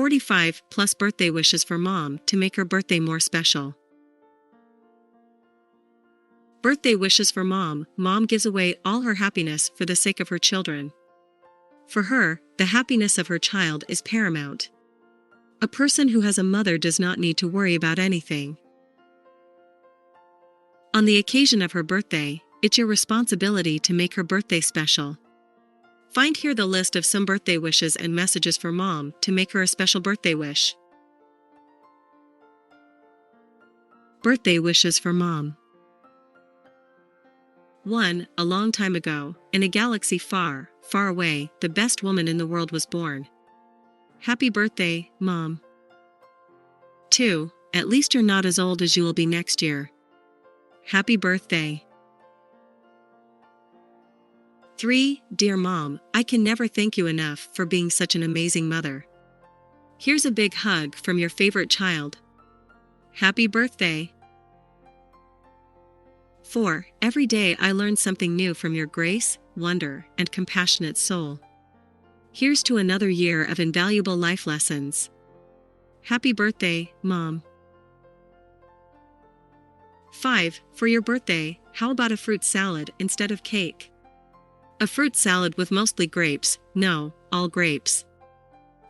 45 plus birthday wishes for mom to make her birthday more special. Birthday wishes for mom. Mom gives away all her happiness for the sake of her children. For her, the happiness of her child is paramount. A person who has a mother does not need to worry about anything. On the occasion of her birthday, it's your responsibility to make her birthday special. Find here the list of some birthday wishes and messages for mom to make her a special birthday wish. Birthday wishes for mom. 1. A long time ago, in a galaxy far, far away, the best woman in the world was born. Happy birthday, Mom. 2. At least you're not as old as you will be next year. Happy birthday. 3. Dear Mom, I can never thank you enough for being such an amazing mother. Here's a big hug from your favorite child. Happy birthday. 4. Every day I learn something new from your grace, wonder, and compassionate soul. Here's to another year of invaluable life lessons. Happy birthday, Mom. 5. For your birthday, how about a fruit salad instead of cake? A fruit salad with mostly grapes, no, all grapes.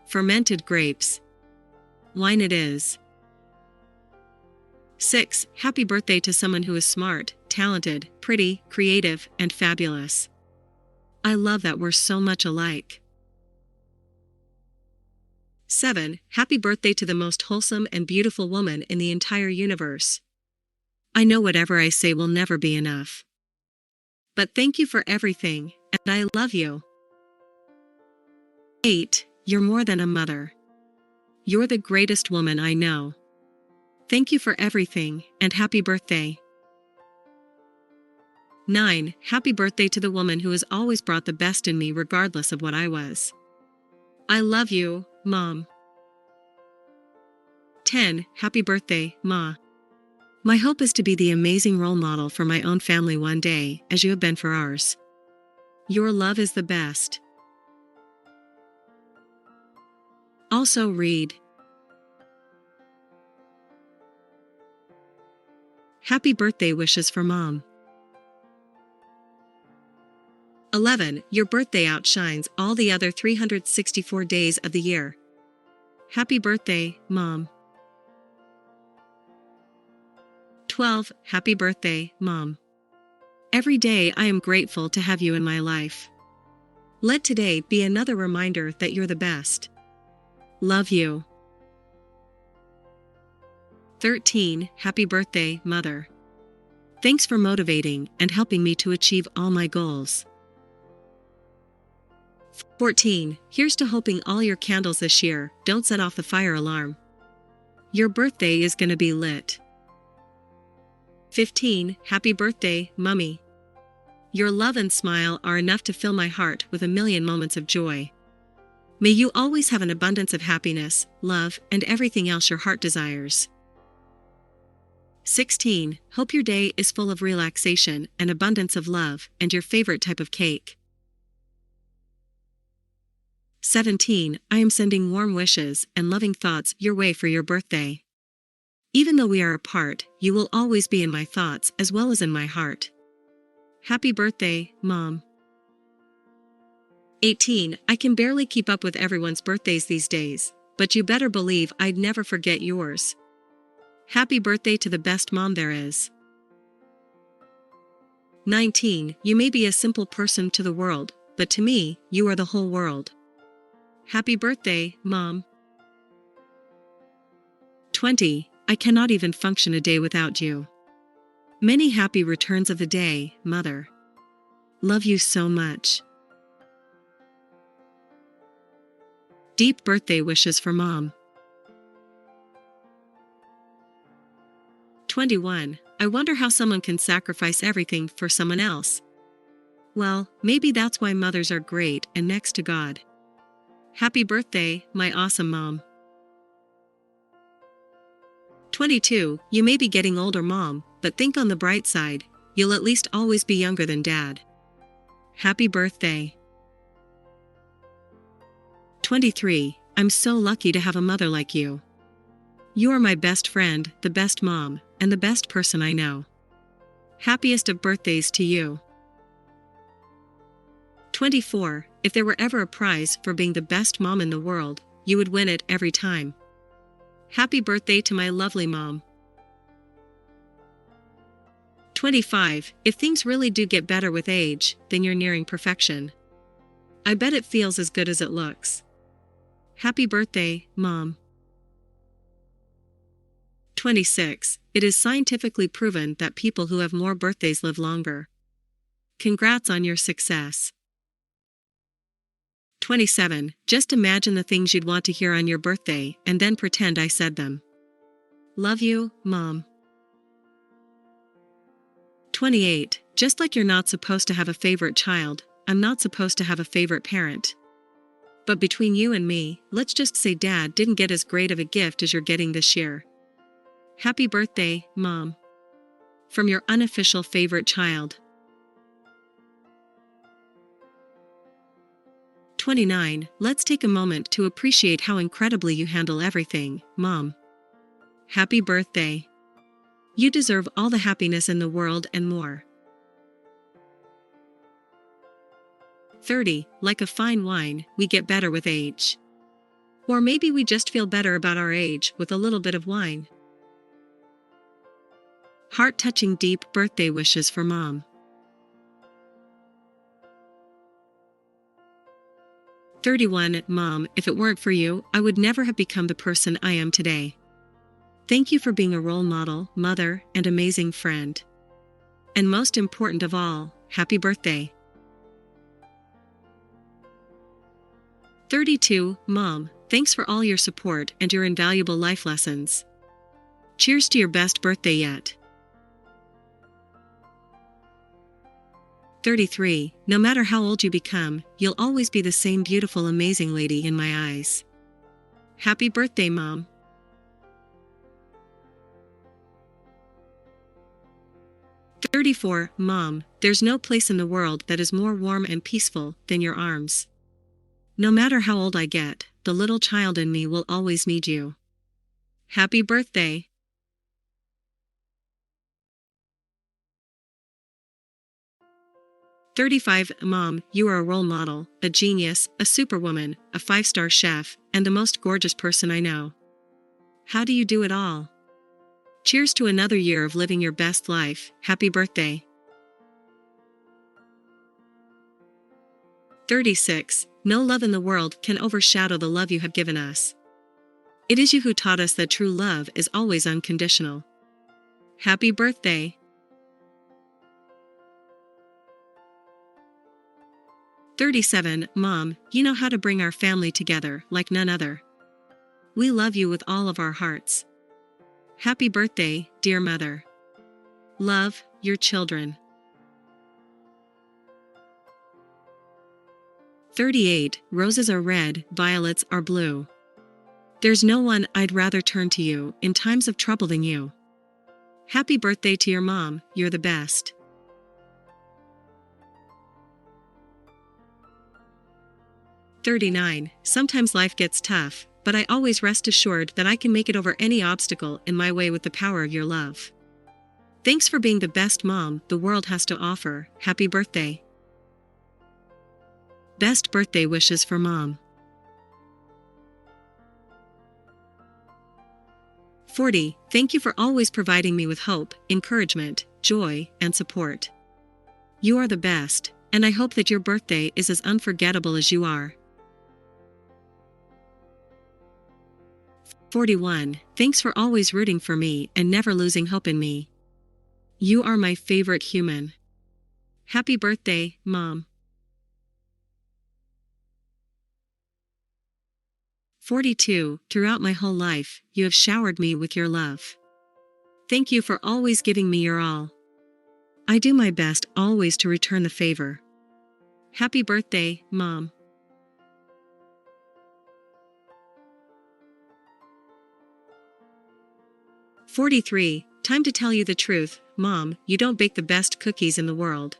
Fermented grapes. Wine it is. 6. Happy birthday to someone who is smart, talented, pretty, creative, and fabulous. I love that we're so much alike. 7. Happy birthday to the most wholesome and beautiful woman in the entire universe. I know whatever I say will never be enough. But thank you for everything, and I love you. 8. You're more than a mother. You're the greatest woman I know. Thank you for everything, and happy birthday. 9. Happy birthday to the woman who has always brought the best in me regardless of what I was. I love you, Mom. 10. Happy birthday, Ma. My hope is to be the amazing role model for my own family one day, as you have been for ours. Your love is the best. Also read. Happy birthday wishes for Mom. 11. Your birthday outshines all the other 364 days of the year. Happy birthday, Mom. 12. Happy birthday, Mom. Every day I am grateful to have you in my life. Let today be another reminder that you're the best. Love you. 13. Happy birthday, Mother. Thanks for motivating and helping me to achieve all my goals. 14. Here's to hoping all your candles this year don't set off the fire alarm. Your birthday is gonna be lit. 15. Happy birthday, Mummy. Your love and smile are enough to fill my heart with a million moments of joy. May you always have an abundance of happiness, love, and everything else your heart desires. 16. Hope your day is full of relaxation and abundance of love and your favorite type of cake. 17. I am sending warm wishes and loving thoughts your way for your birthday. Even though we are apart, you will always be in my thoughts as well as in my heart. Happy birthday, Mom. 18. I can barely keep up with everyone's birthdays these days, but you better believe I'd never forget yours. Happy birthday to the best mom there is. 19. You may be a simple person to the world, but to me, you are the whole world. Happy birthday, Mom. 20. I cannot even function a day without you. Many happy returns of the day, Mother. Love you so much. Deep birthday wishes for Mom. 21. I wonder how someone can sacrifice everything for someone else. Well, maybe that's why mothers are great and next to God. Happy birthday, my awesome mom. 22. You may be getting older, Mom, but think on the bright side, you'll at least always be younger than Dad. Happy birthday. 23. I'm so lucky to have a mother like you. You are my best friend, the best mom, and the best person I know. Happiest of birthdays to you. 24. If there were ever a prize for being the best mom in the world, you would win it every time. Happy birthday to my lovely mom. 25. If things really do get better with age, then you're nearing perfection. I bet it feels as good as it looks. Happy birthday, Mom. 26. It is scientifically proven that people who have more birthdays live longer. Congrats on your success. 27. Just imagine the things you'd want to hear on your birthday and then pretend I said them. Love you, Mom. 28. Just like you're not supposed to have a favorite child, I'm not supposed to have a favorite parent. But between you and me, let's just say Dad didn't get as great of a gift as you're getting this year. Happy birthday, Mom. From your unofficial favorite child. 29. Let's take a moment to appreciate how incredibly you handle everything, Mom. Happy birthday. You deserve all the happiness in the world and more. 30. Like a fine wine, we get better with age. Or maybe we just feel better about our age with a little bit of wine. Heart-touching deep birthday wishes for Mom. 31. Mom, if it weren't for you, I would never have become the person I am today. Thank you for being a role model, mother, and amazing friend. And most important of all, happy birthday. 32. Mom, thanks for all your support and your invaluable life lessons. Cheers to your best birthday yet. 33. No matter how old you become, you'll always be the same beautiful, amazing lady in my eyes. Happy birthday, Mom. 34. Mom, there's no place in the world that is more warm and peaceful than your arms. No matter how old I get, the little child in me will always need you. Happy birthday. 35. Mom, you are a role model, a genius, a superwoman, a 5-star chef, and the most gorgeous person I know. How do you do it all? Cheers to another year of living your best life. Happy birthday. 36. No love in the world can overshadow the love you have given us. It is you who taught us that true love is always unconditional. Happy birthday. 37. Mom, you know how to bring our family together like none other. We love you with all of our hearts. Happy birthday, dear mother. Love, your children. 38. Roses are red, violets are blue. There's no one I'd rather turn to you in times of trouble than you. Happy birthday to your mom, you're the best. 39. Sometimes life gets tough, but I always rest assured that I can make it over any obstacle in my way with the power of your love. Thanks for being the best mom the world has to offer. Happy birthday. Best birthday wishes for Mom. 40. Thank you for always providing me with hope, encouragement, joy, and support. You are the best, and I hope that your birthday is as unforgettable as you are. 41. Thanks for always rooting for me and never losing hope in me. You are my favorite human. Happy birthday, Mom. 42. Throughout my whole life, you have showered me with your love. Thank you for always giving me your all. I do my best always to return the favor. Happy birthday, Mom. 43. Time to tell you the truth, Mom, you don't bake the best cookies in the world.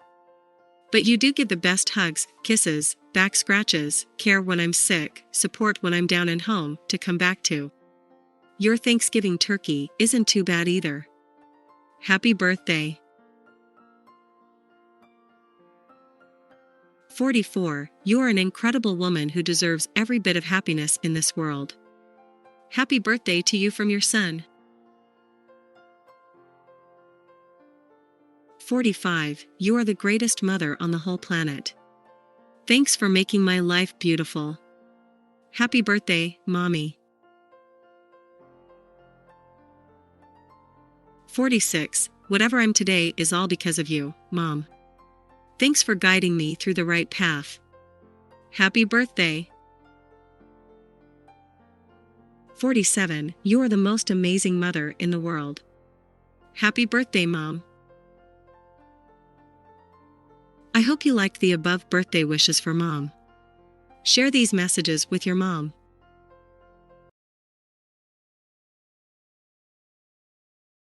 But you do give the best hugs, kisses, back scratches, care when I'm sick, support when I'm down and home to come back to. Your Thanksgiving turkey isn't too bad either. Happy birthday. 44. You are an incredible woman who deserves every bit of happiness in this world. Happy birthday to you from your son. 45. You are the greatest mother on the whole planet. Thanks for making my life beautiful. Happy birthday, Mommy. 46. Whatever I'm today is all because of you, Mom. Thanks for guiding me through the right path. Happy birthday. 47. You are the most amazing mother in the world. Happy birthday, Mom. I hope you liked the above birthday wishes for Mom. Share these messages with your mom.